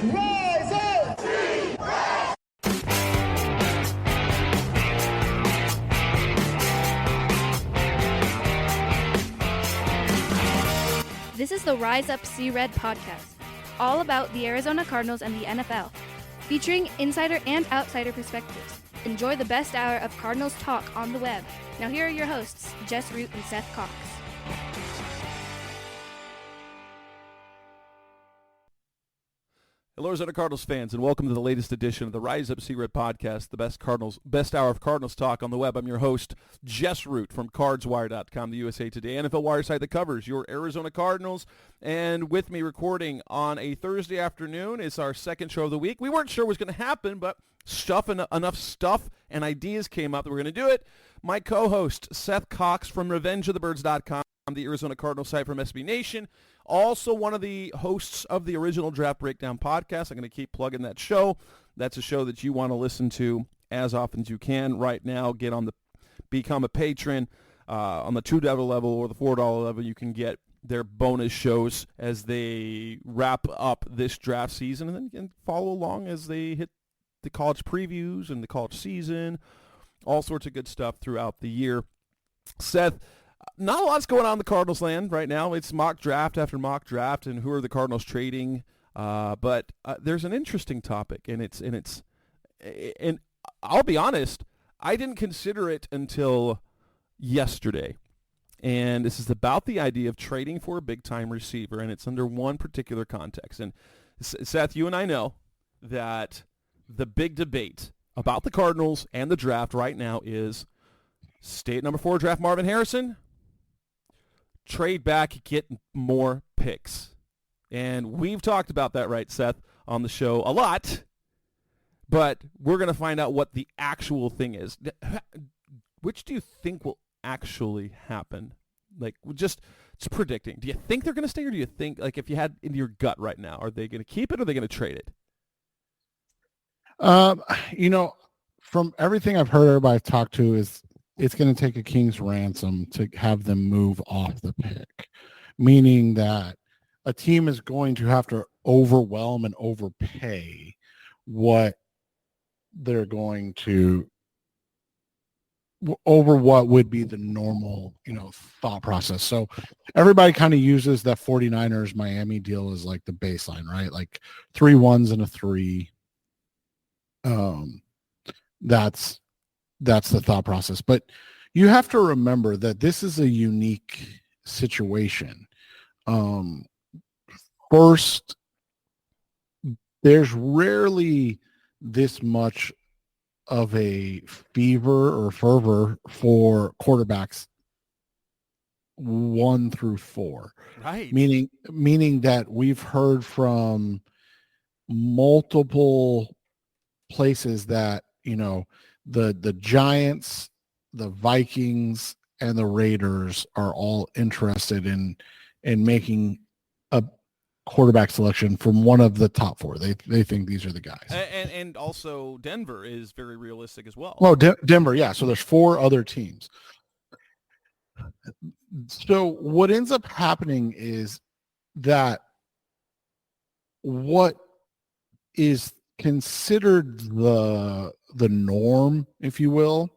Rise up! This is the Rise Up See Red podcast, all about the Arizona Cardinals and the NFL, featuring insider and outsider perspectives. Enjoy the best hour of Cardinals talk on the web. Now here are your hosts, Jess Root and Seth Cox. Hello, Arizona Cardinals fans, and welcome to the latest edition of the Rise Up See Red podcast, the best hour of Cardinals talk on the web. I'm your host, Jess Root from CardsWire.com, the USA Today NFL wire site that covers your Arizona Cardinals. And with me recording on a Thursday afternoon is our second show of the week. We weren't sure what was going to happen, but enough stuff and ideas came up that we're going to do it. My co-host, Seth Cox from RevengeOfTheBirds.com, the Arizona Cardinals site from SB Nation. Also one of the hosts of the original Draft Breakdown podcast. I'm going to keep plugging that show. That's a show that you want to listen to as often as you can right now. Become a patron on the $2 level or the $4 level. You can get their bonus shows as they wrap up this draft season, and then you can follow along as they hit the college previews and the college season. All sorts of good stuff throughout the year. Seth, not a lot's going on in the Cardinals land right now. It's mock draft after mock draft, and who are the Cardinals trading? But there's an interesting topic, and I'll be honest, I didn't consider it until yesterday. And this is about the idea of trading for a big-time receiver, and it's under one particular context. And Seth, you and I know that the big debate about the Cardinals and the draft right now is stay at number 4, draft Marvin Harrison, trade back, get more picks. And we've talked about that, right, Seth, on the show a lot, but we're going to find out what the actual thing is. Which do you think will actually happen? Like, just predicting. Do you think they're going to stay, or do you think, like, if you had in your gut right now, are they going to keep it or are they going to trade it? From everything I've heard, everybody I've talked to is it's going to take a king's ransom to have them move off the pick, meaning that a team is going to have to overwhelm and overpay what they're going to over what would be the normal, thought process. So everybody kind of uses that 49ers Miami deal as like the baseline, right? Like 3 1s and a 3. That's the thought process. But you have to remember that this is a unique situation. First, there's rarely this much of a fever or fervor for quarterbacks 1 through 4. Right. Meaning that we've heard from multiple places that, the Giants, the Vikings, and the Raiders are all interested in making a quarterback selection from one of the top 4. They think these are the guys. And also Denver is very realistic as well. Well, Denver, yeah. So there's 4 other teams. So what ends up happening is that what is considered the norm, if you will,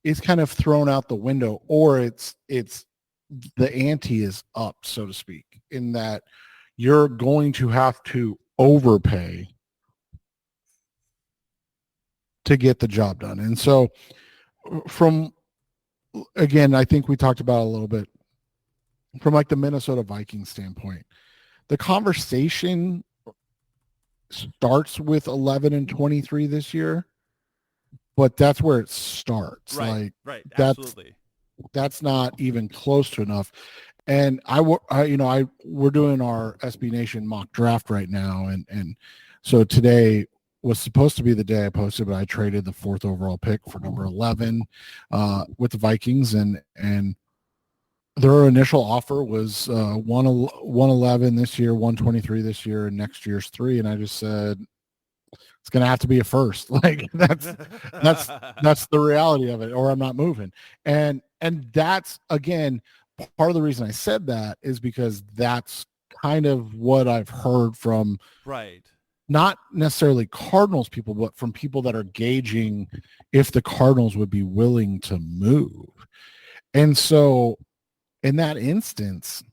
is kind of thrown out the window, or it's the ante is up, so to speak, in that you're going to have to overpay to get the job done. And so again, I think we talked about a little bit from like the Minnesota Vikings standpoint, the conversation starts with 11 and 23 this year, but that's where it starts. Right. Absolutely. That's not even close to enough. And we're doing our SB Nation mock draft right now. And so today was supposed to be the day I posted, but I traded the 4th overall pick for number 11 with the Vikings, and their initial offer was 111 this year, 123 this year, and next year's 3. And I just said, it's going to have to be a first. Like that's the reality of it, or I'm not moving. And that's, again, part of the reason I said that is because that's kind of what I've heard from right not necessarily Cardinals people, but from people that are gauging if the Cardinals would be willing to move. And so in that instance,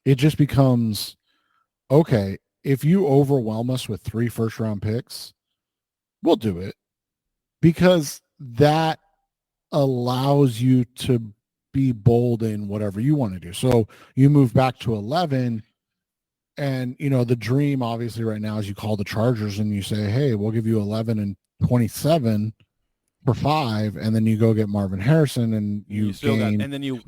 it just becomes, okay, if you overwhelm us with 3 first-round picks, we'll do it, because that allows you to be bold in whatever you want to do. So you move back to 11, and the dream obviously right now is you call the Chargers and you say, hey, we'll give you 11 and 27 for 5, and then you go get Marvin Harrison, and you gain. And then you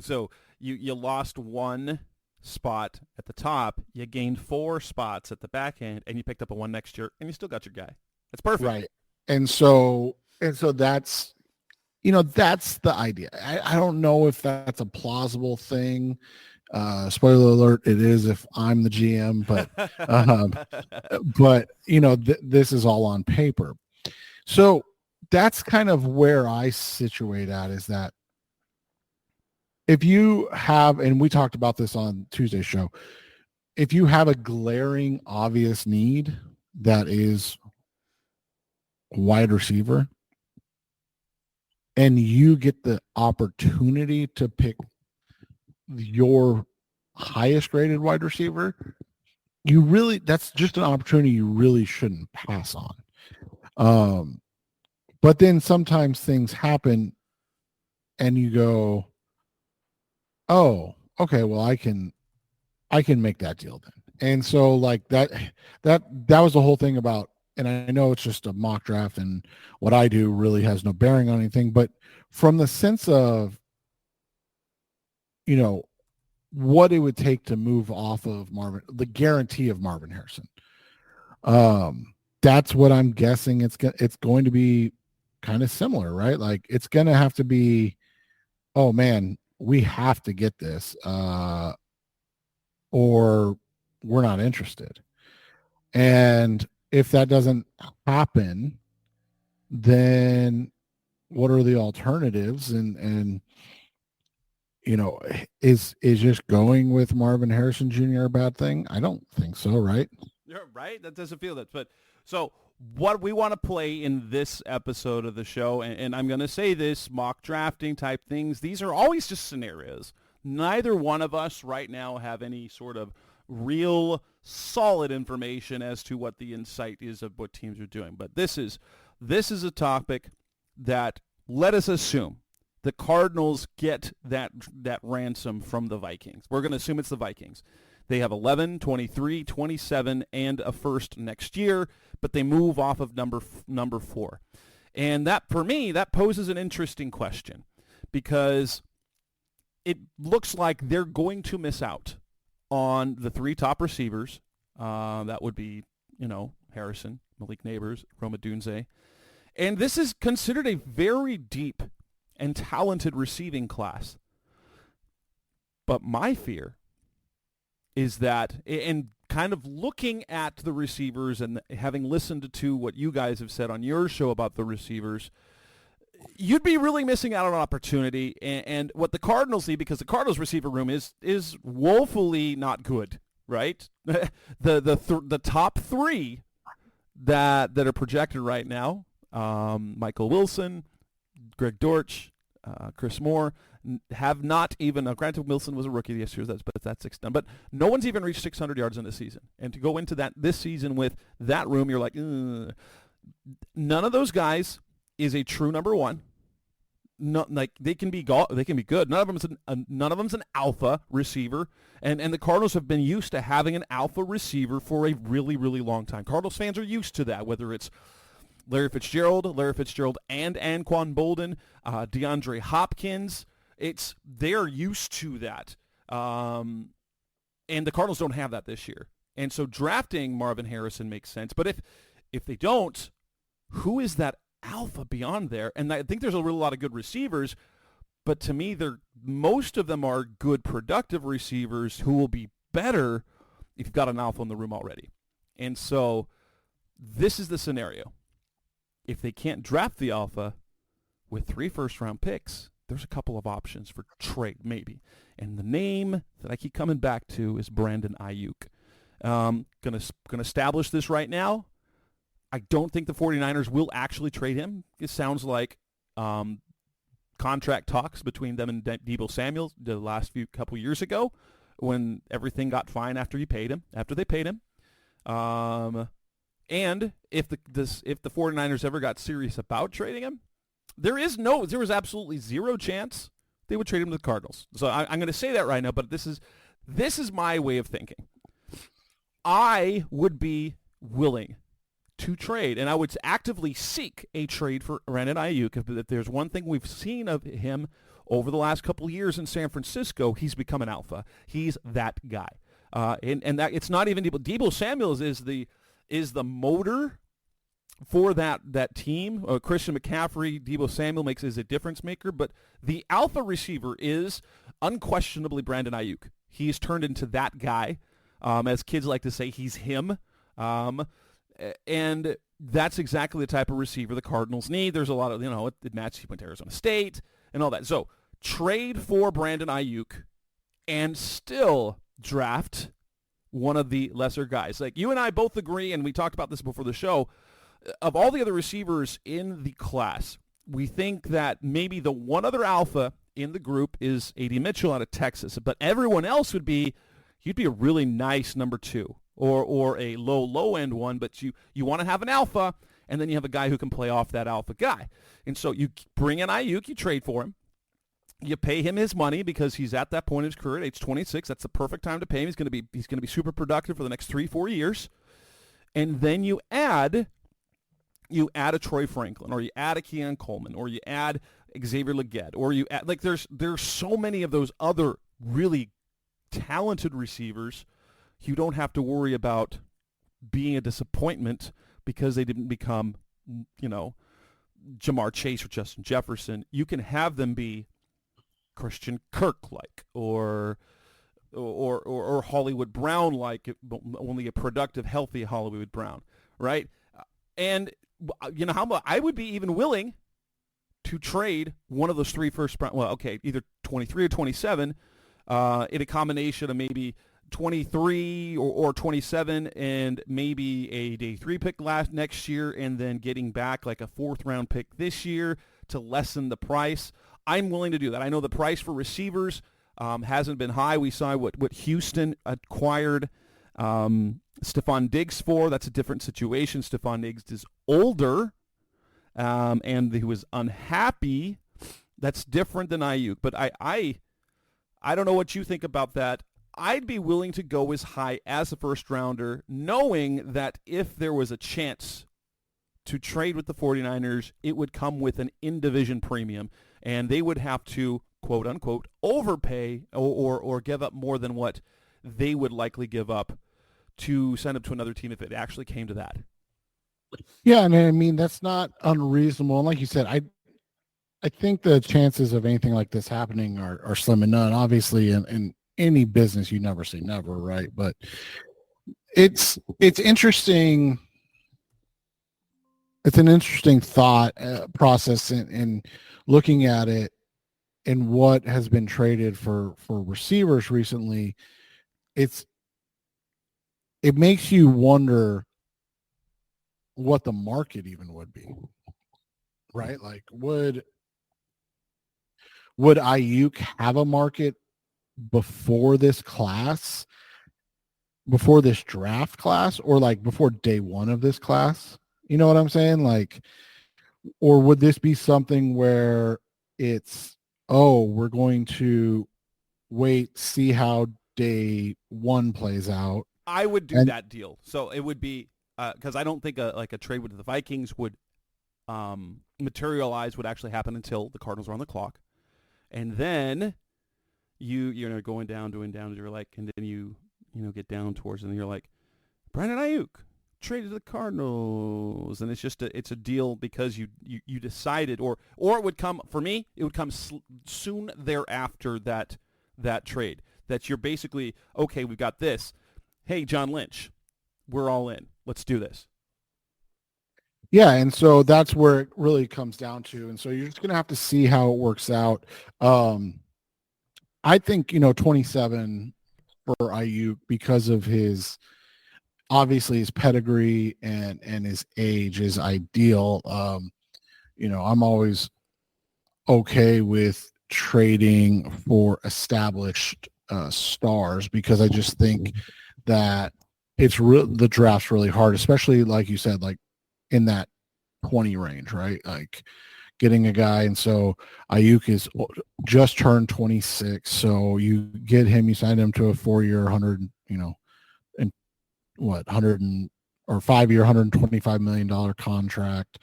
lost 1 spot at the top, you gained 4 spots at the back end, and you picked up a 1 next year, and you still got your guy. That's perfect. Right. And so that's that's the idea. I don't know if that's a plausible thing. Spoiler alert, it is if I'm the GM, but this is all on paper. So that's kind of where I situate at, is that if you have, and we talked about this on Tuesday's show, if you have a glaring, obvious need that is wide receiver, and you get the opportunity to pick your highest rated wide receiver, that's just an opportunity you really shouldn't pass on. But then sometimes things happen and you go, oh, okay, well, I can make that deal then. And so like that was the whole thing about, and I know it's just a mock draft and what I do really has no bearing on anything, but from the sense of, what it would take to move off of the guarantee of Marvin Harrison. That's what I'm guessing. It's going to be kind of similar, right? Like it's going to have to be, oh man, we have to get this, or we're not interested. And if that doesn't happen, then what are the alternatives? And is just going with Marvin Harrison Jr. a bad thing? I don't think so, right? You're right. That doesn't feel that. But so what we want to play in this episode of the show, and I'm going to say this, mock drafting type things, these are always just scenarios. Neither one of us right now have any sort of real solid information as to what the insight is of what teams are doing. But this is a topic that, let us assume, the Cardinals get that ransom from the Vikings. We're going to assume it's the Vikings. They have 11, 23, 27, and a first next year, but they move off of number 4. And that, for me, that poses an interesting question, because it looks like they're going to miss out on the 3 top receivers. That would be, Harrison, Malik Neighbors, Roma Dunze. And this is considered a very deep and talented receiving class. But my fear is that, and kind of looking at the receivers and having listened to what you guys have said on your show about the receivers, you'd be really missing out on an opportunity. And what the Cardinals need, because the Cardinals receiver room is woefully not good, right? the top 3 that are projected right now, Michael Wilson, Greg Dortch, Chris Moore, have not even, granted Wilson was a rookie this year, but that's 6 done, but no one's even reached 600 yards in this season. And to go into this season with that room, you're like, ugh. None of those guys is a true number 1. No, like they can be good. None of them's an alpha receiver, and the Cardinals have been used to having an alpha receiver for a really, really long time. Cardinals fans are used to that, whether it's Larry Fitzgerald and Anquan Bolden, DeAndre Hopkins. They're used to that. And the Cardinals don't have that this year. And so drafting Marvin Harrison makes sense. But if they don't, who is that alpha beyond there? And I think there's a lot of good receivers, but to me, most of them are good, productive receivers who will be better if you've got an alpha in the room already. And so this is the scenario. If they can't draft the alpha with 3 first-round picks, there's a couple of options for trade, maybe. And the name that I keep coming back to is Brandon Aiyuk. Gonna establish this right now. I don't think the 49ers will actually trade him. It sounds like contract talks between them and Deebo Samuel the last couple years ago when everything got fine after they paid him. And if the 49ers ever got serious about trading him, there was absolutely zero chance they would trade him to the Cardinals. So I'm going to say that right now, but this is my way of thinking. I would be willing to trade, and I would actively seek a trade for Brandon Aiyuk. If there's one thing we've seen of him over the last couple of years in San Francisco, he's become an alpha. He's that guy. And that it's not even Deebo Samuel is the motor for that team. Christian McCaffrey, Deebo Samuel is a difference maker, but the alpha receiver is unquestionably Brandon Aiyuk. He's turned into that guy. As kids like to say, he's him. And that's exactly the type of receiver the Cardinals need. There's a lot of, it matches. He went to Arizona State and all that. So trade for Brandon Aiyuk and still draft one of the lesser guys. Like you and I both agree, and we talked about this before the show, of all the other receivers in the class, we think that maybe the one other alpha in the group is A.D. Mitchell out of Texas. But everyone else he'd be a really nice number two or a low end one, but you want to have an alpha, and then you have a guy who can play off that alpha guy. And so you bring in Aiyuk, you trade for him. You pay him his money because he's at that point in his career at age 26. That's the perfect time to pay him. He's going to be super productive for the next 3-4 years. And then you add a Troy Franklin, or you add a Keon Coleman, or you add Xavier Legette, or you add, like there's so many of those other really talented receivers. You don't have to worry about being a disappointment because they didn't become, Jamar Chase or Justin Jefferson. You can have them be Christian Kirk-like or Hollywood Brown-like, only a productive, healthy Hollywood Brown, right? And how much I would be even willing to trade one of those 3 first round. Well, okay, either 23 or 27, in a combination of maybe 23 or 27 and maybe a day 3 pick next year, and then getting back like a 4th round pick this year to lessen the price. I'm willing to do that. I know the price for receivers hasn't been high. We saw what Houston acquired Stephon Diggs for. That's a different situation. Stephon Diggs is older, and he was unhappy. That's different than Aiyuk. But I don't know what you think about that. I'd be willing to go as high as a first rounder, knowing that if there was a chance to trade with the 49ers, it would come with an in-division premium, and they would have to, quote-unquote, overpay or give up more than what they would likely give up to send him to another team if it actually came to that. Yeah, and I mean, that's not unreasonable. And like you said, I think the chances of anything like this happening are slim and none. Obviously, in any business, you never say never, right? But it's interesting. It's an interesting thought process in looking at it and what has been traded for receivers recently. It makes you wonder what the market even would be, right? Like, would Aiyuk have a market before this draft class, or like before day 1 of this class? You know what I'm saying? Like, or would this be something where it's, we're going to wait, see how day 1 plays out? I would do that deal. So it would be, because I don't think a trade with the Vikings would materialize, would actually happen until the Cardinals are on the clock. And then you're going down, and you're like, and then you get down towards, and you're like, Brandon Aiyuk traded to the Cardinals, and it's just it's a deal because you decided, or it would come, for me, it would come soon thereafter that trade, that you're basically, okay, we've got this. Hey, John Lynch, we're all in. Let's do this. Yeah, and so that's where it really comes down to. And so you're just going to have to see how it works out. I think, 27 for Aiyuk because of his obviously his pedigree and his age is ideal. I'm always okay with trading for established stars because I just think that the draft's really hard, especially like you said, like in that 20 range, right? Like getting a guy. And so Aiyuk is just turned 26. So you get him, you sign him to a 4-year, 100, and 5-year, $125 million contract.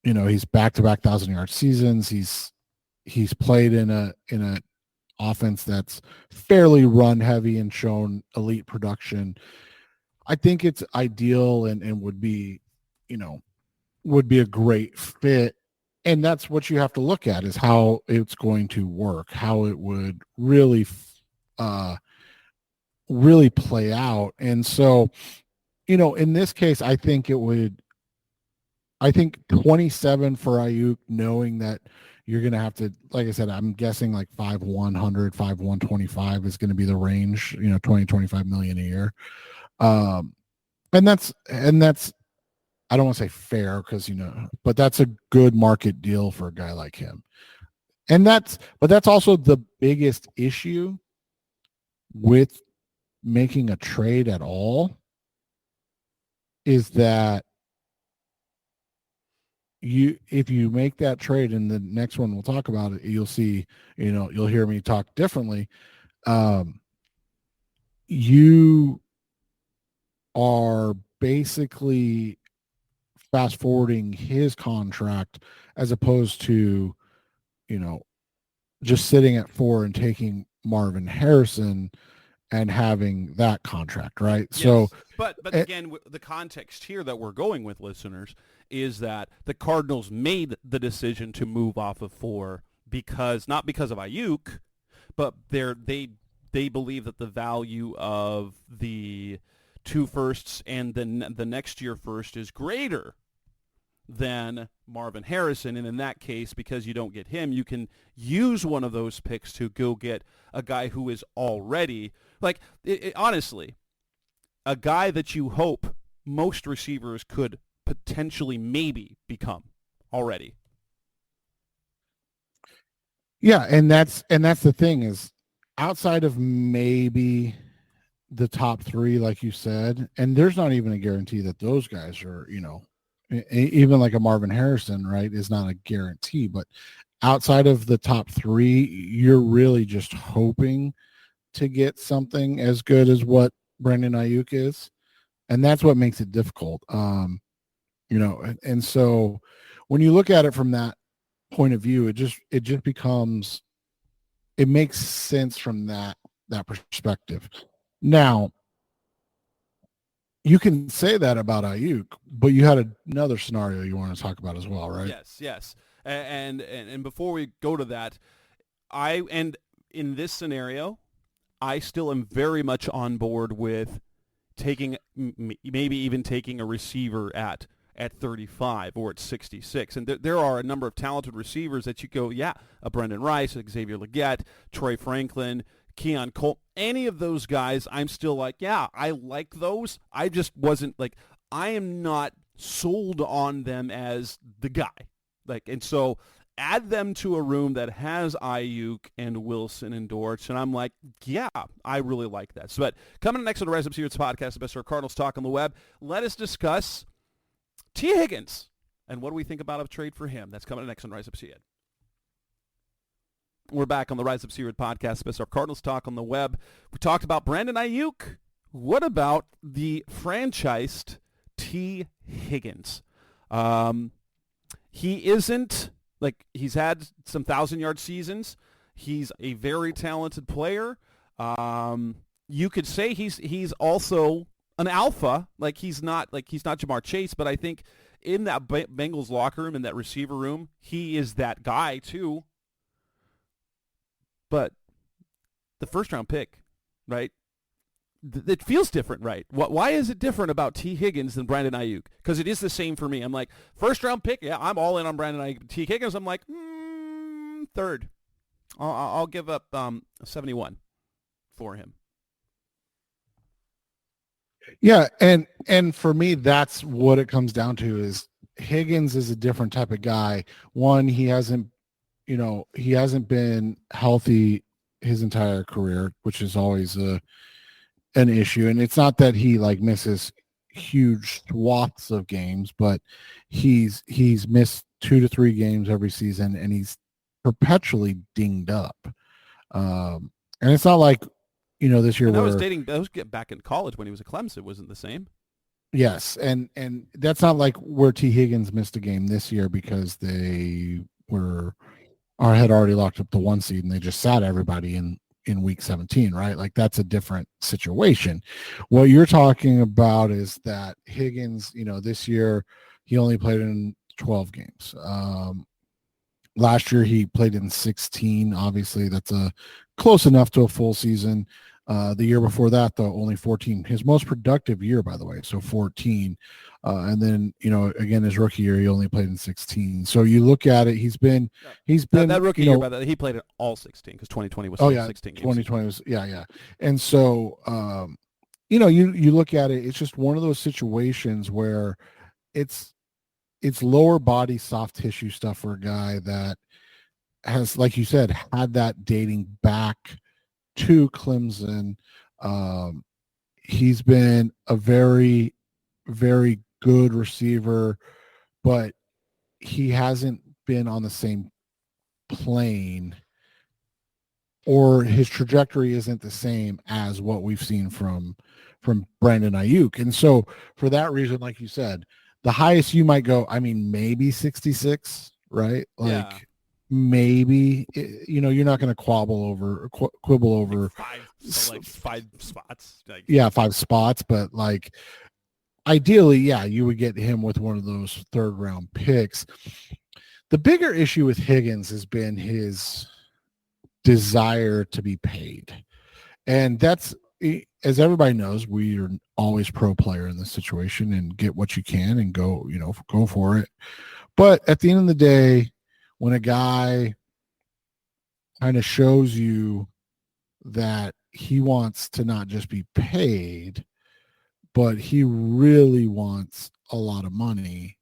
He's back-to-back 1,000-yard seasons. He's played in a offense that's fairly run heavy and shown elite production. I think it's ideal and would be a great fit. And that's what you have to look at is how it's going to work, how it would really play out. And so, in this case, I think 27 for Aiyuk, knowing that you're going to have to, like I said, I'm guessing like 5,100, 5,125 is going to be the range, 20, 25 million a year. And that's, I don't want to say fair because, but that's a good market deal for a guy like him. But that's also the biggest issue with making a trade at all is that if you make that trade, and the next one we'll talk about it, you'll see, you'll hear me talk differently. You are basically fast forwarding his contract as opposed to, just sitting at 4 and taking Marvin Harrison and having that contract, right? Yes. So, but again, the context here that we're going with, listeners, is that the Cardinals made the decision to move off of 4 not because of Aiyuk, but they believe that the value of the 2 firsts and then the next year first is greater than Marvin Harrison. And in that case, because you don't get him, you can use one of those picks to go get a guy who is already, honestly, a guy that you hope most receivers could potentially maybe become already. Yeah, and that's the thing is, outside of maybe the top 3, like you said, and there's not even a guarantee that those guys are, even like a Marvin Harrison, right, is not a guarantee. But outside of the top 3, you're really just hoping to get something as good as what Brandon Aiyuk is. And that's what makes it difficult. And so when you look at it from that point of view, it just becomes, it makes sense from that perspective. Now, you can say that about Aiyuk, but you had another scenario you want to talk about as well, right? Yes. And before we go to that, in this scenario, I still am very much on board with maybe even taking a receiver at 35 or at 66. And there are a number of talented receivers that you go, a Brendan Rice, Xavier Legette, Troy Franklin, Keon Cole, any of those guys, I'm still like, I like those. I just wasn't I am not sold on them as the guy. And so add them to a room that has Aiyuk and Wilson and Dortch, and I'm like, I really like that. So, but coming next on the Rise Up Series podcast, the best of Cardinals talk on the web, let us discuss Tee Higgins and what do we think about a trade for him. That's coming next on Rise Up Series. We're back on the Rise Up Series podcast, the best of Cardinals talk on the web. We talked about Brandon Aiyuk. What about the franchised Tee Higgins? He isn't, he's had some 1,000-yard seasons. He's a very talented player. You could say he's also an alpha. He's not Jamar Chase, but I think in that Bengals locker room, in that receiver room, he is that guy too. But the first-round pick, right? It feels different, right? Why is it different about Tee Higgins than Brandon Aiyuk? Because it is the same for me. I'm like, first-round pick, I'm all in on Brandon Aiyuk. Tee Higgins, I'm like, third. I'll give up 71 for him. Yeah, and for me, that's what it comes down to is Higgins is a different type of guy. One, he hasn't been healthy his entire career, which is always an issue. And it's not that he like misses huge swaths of games, but he's missed 2 to 3 games every season, and he's perpetually dinged up. And it's not like this year And that where was back in college when he was at Clemson. It wasn't the same. yes, and that's not like where Tee Higgins missed a game this year because they were or had already locked up the 1 seed and they just sat everybody in week 17, right? Like that's a different situation. What you're talking about is that Higgins, this year he only played in 12 games. Last year he played in 16. Obviously, that's a close enough to a full season. The year before that, though, only 14. His most productive year, by the way, so 14. And then, again, his rookie year, he only played in 16. So you look at it, he's been that rookie year, by the way, he played in all 16 because 2020 was 16 games. 2020 was yeah. And so, you look at it, it's just one of those situations where it's lower body soft tissue stuff for a guy that has, like you said, had that dating back to Clemson. He's been a very, very good receiver, but he hasn't been on the same plane, or his trajectory isn't the same as what we've seen from Brandon Aiyuk. And so for that reason, like you said, the highest you might go, I mean, maybe 66, right? Like maybe, you're not going to quibble over five spots. 5 spots, but like ideally, yeah, you would get him with one of those 3rd round picks. The bigger issue with Higgins has been his desire to be paid. And that's, as everybody knows, we are always pro player in this situation and get what you can and go for it. But at the end of the day, when a guy kind of shows you that he wants to not just be paid, but he really wants a lot of money,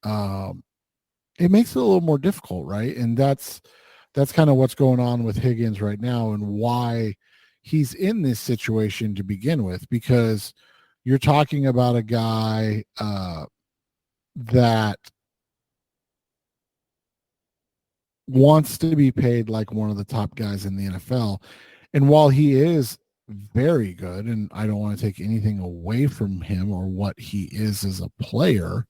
it makes it a little more difficult, right? And that's kind of what's going on with Higgins right now and why he's in this situation to begin with, because you're talking about a guy that wants to be paid like one of the top guys in the NFL. And while he is very good, and I don't want to take anything away from him or what he is as a player,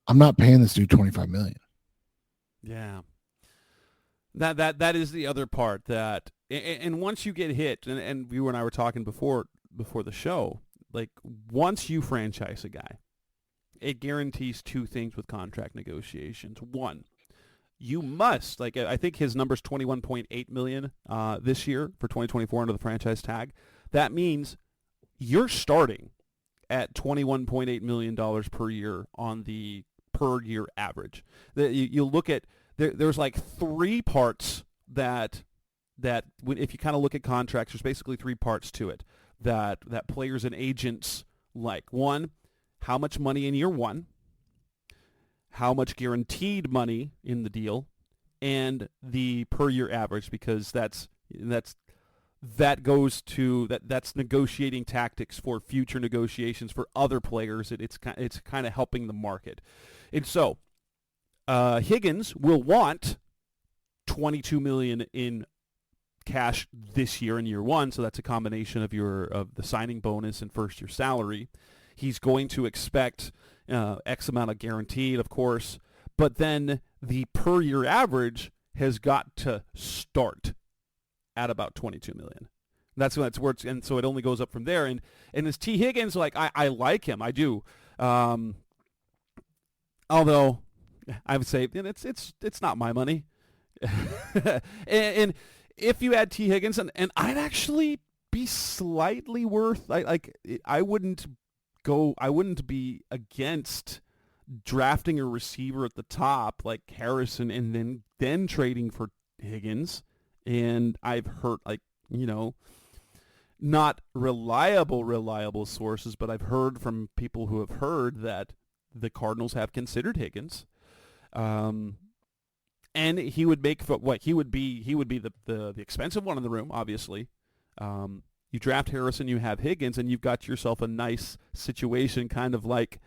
I'm not paying this dude $25 million. Yeah. That is the other part that, and once you get hit, and you and I were talking before the show, like once you franchise a guy, it guarantees 2 things with contract negotiations. One, you must, like, I think his number's $21.8 million this year for 2024 under the franchise tag. That means you're starting at $21.8 million per year on the per year average. You look at, there's like 3 parts that if you kind of look at contracts, there's basically 3 parts to it that players and agents like. One, how much money in year 1, how much guaranteed money in the deal, and the per year average, because that's negotiating tactics for future negotiations for other players. It's kind of helping the market. And so Higgins will want $22 million in cash this year in year 1, so that's a combination of the signing bonus and first year salary. He's going to expect X amount of guaranteed, of course, but then the per year average has got to start at about $22 million. That's where it's, and so it only goes up from there. And as Tee Higgins, like I like him, I do. Although I would say it's not my money. and if you add Tee Higgins, and I'd actually be slightly worth, I wouldn't be against drafting a receiver at the top like Harrison and then trading for Higgins. And I've heard, not reliable sources, but I've heard from people who have heard that the Cardinals have considered Higgins. And he would make what he would be the expensive one in the room, obviously. You draft Harrison, you have Higgins, and you've got yourself a nice situation, kind of like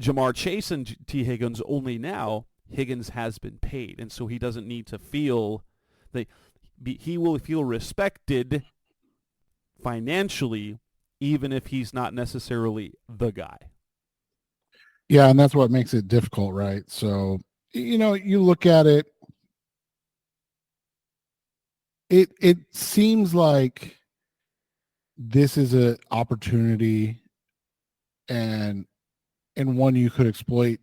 Jamar Chase and Tee Higgins. Only now Higgins has been paid, and so he doesn't need to feel he will feel respected financially, even if he's not necessarily the guy. Yeah, and that's what makes it difficult, right? So, you look at it, it seems like this is an opportunity and one you could exploit,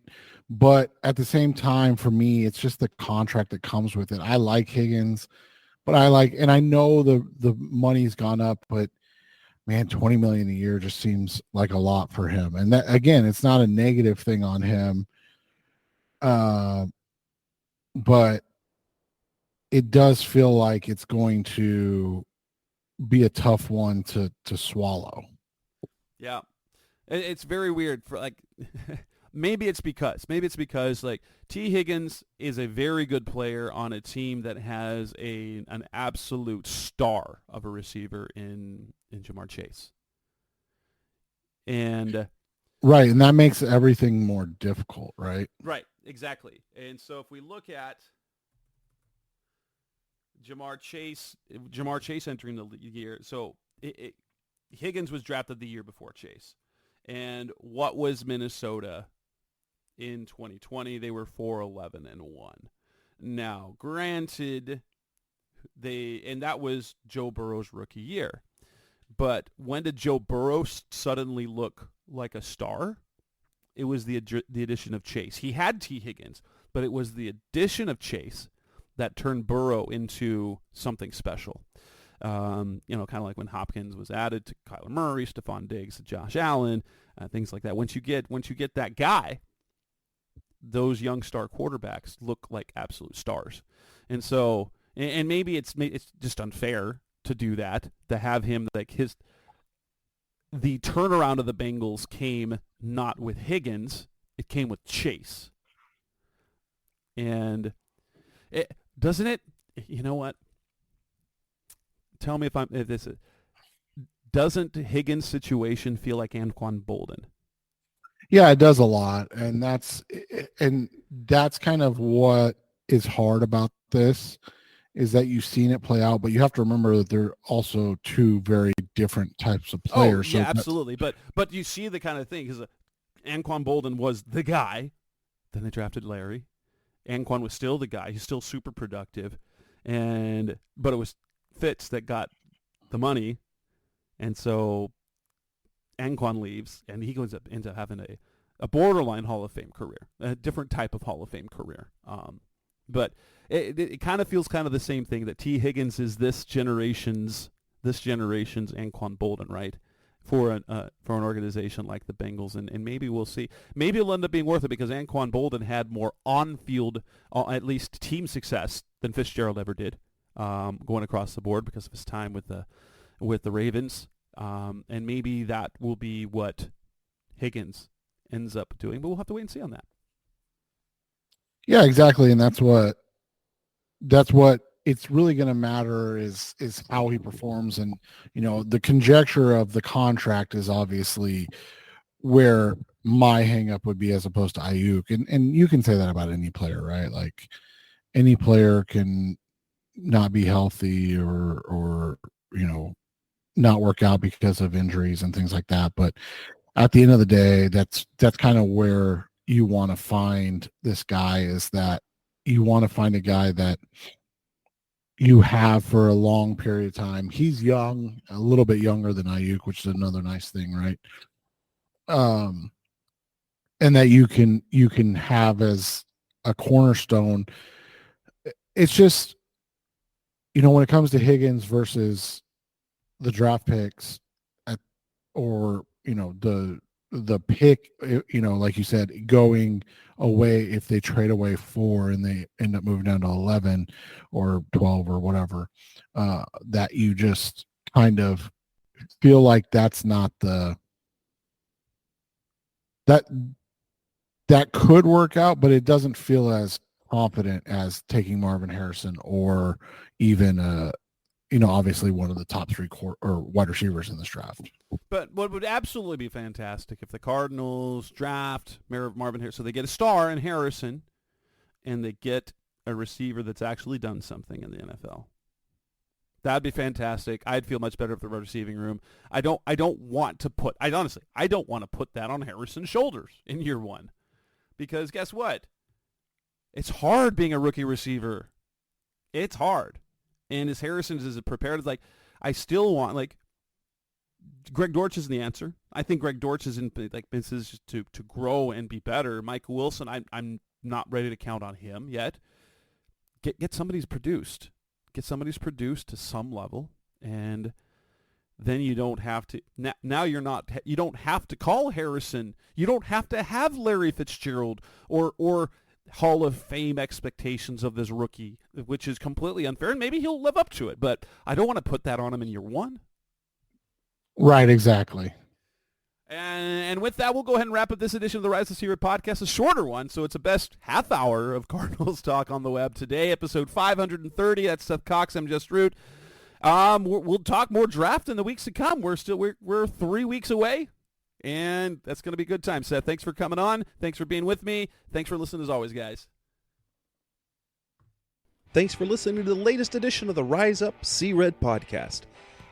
but at the same time, for me, it's just the contract that comes with it. I like Higgins, but and I know the money's gone up, but man, $20 million a year just seems like a lot for him. And that, again, it's not a negative thing on him. But it does feel like it's going to be a tough one to swallow. Yeah. It's very weird for maybe it's because like Tee Higgins is a very good player on a team that has an absolute star of a receiver in Jamar Chase. And right, and that makes everything more difficult, right? Right, exactly. And so if we look at Jamar Chase entering the year, so Higgins was drafted the year before Chase. And what was Minnesota in 2020? They were 4-11-1. Now, granted, that was Joe Burrow's rookie year. But when did Joe Burrow suddenly look like a star? It was the addition of Chase. He had Tee Higgins, but it was the addition of Chase that turned Burrow into something special. Kind of like when Hopkins was added to Kyler Murray, Stephon Diggs, Josh Allen, things like that. Once you get that guy, those young star quarterbacks look like absolute stars. And so, and maybe it's just unfair to do that, to have him the turnaround of the Bengals came not with Higgins, it came with Chase. And doesn't it, you know what? Tell me doesn't Higgins' situation feel like Anquan Bolden? Yeah, it does a lot. And that's kind of what is hard about this, is that you've seen it play out, but you have to remember that they're also two very different types of players. Oh, yeah, so absolutely. But you see the kind of thing, because Anquan Bolden was the guy. Then they drafted Larry. Anquan was still the guy. He's still super productive. But it was Fitz that got the money. And so Anquan leaves, and he ends up having a borderline Hall of Fame career, a different type of Hall of Fame career. But it kind of feels kind of the same thing, that Tee Higgins is this generation's Anquan Bolden, right? For an organization like the Bengals, and maybe we'll see. Maybe it'll end up being worth it, because Anquan Bolden had more on-field, at least team success, than Fitzgerald ever did, going across the board because of his time with the Ravens. And maybe that will be what Higgins ends up doing, but we'll have to wait and see on that. Yeah, exactly. And that's what it's really going to matter is how he performs. And, the conjecture of the contract is obviously where my hang up would be, as opposed to Aiyuk. And you can say that about any player, right? Like, any player can not be healthy or not work out because of injuries and things like that. But at the end of the day, that's kind of where you want to find this guy, is that you want to find a guy that you have for a long period of time. He's young, a little bit younger than Aiyuk, which is another nice thing, right? And that you can have as a cornerstone. It's just, when it comes to Higgins versus the draft picks or the pick, like you said, going away, if they trade away 4 and they end up moving down to 11 or 12 or whatever, that you just kind of feel like that's not that could work out, but it doesn't feel as confident as taking Marvin Harrison or even obviously one of the top three or wide receivers in this draft. But what would absolutely be fantastic if the Cardinals draft Marvin Harrison, so they get a star in Harrison, and they get a receiver that's actually done something in the NFL. That'd be fantastic. I'd feel much better with the receiving room. I don't want to put that on Harrison's shoulders in year one. Because guess what? It's hard being a rookie receiver. It's hard. And as Harrison is as prepared as, like, I still want, like, Greg Dortch is the answer. I think Greg Dortch is in, like, this is to grow and be better. Mike Wilson, I'm not ready to count on him yet. Get somebody who's produced. Get somebody who's produced to some level, and then you don't have to. Now you don't have to call Harrison. You don't have to have Larry Fitzgerald or Hall of Fame expectations of this rookie, which is completely unfair, and maybe he'll live up to it, but I don't want to put that on him in year one. Right, exactly. And with that, we'll go ahead and wrap up this edition of the Rise of Seaward podcast, a shorter one, so it's a best half hour of Cardinals talk on the web today, episode 530. That's Seth Cox. I'm Jess Root. We'll talk more draft in the weeks to come. We're 3 weeks away, and that's going to be a good time. Seth, thanks for coming on. Thanks for being with me. Thanks for listening as always, guys. Thanks for listening to the latest edition of the Rise Up, See Red podcast.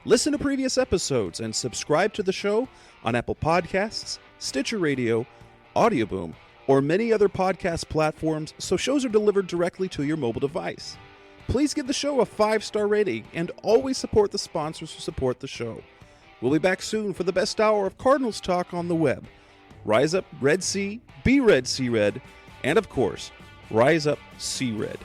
Listen to previous episodes and subscribe to the show on Apple Podcasts, Stitcher Radio, Audioboom, or many other podcast platforms so shows are delivered directly to your mobile device. Please give the show a 5-star rating and always support the sponsors who support the show. We'll be back soon for the best hour of Cardinals talk on the web. Rise up, Red Sea, be Red, See Red, and of course, Rise Up, See Red.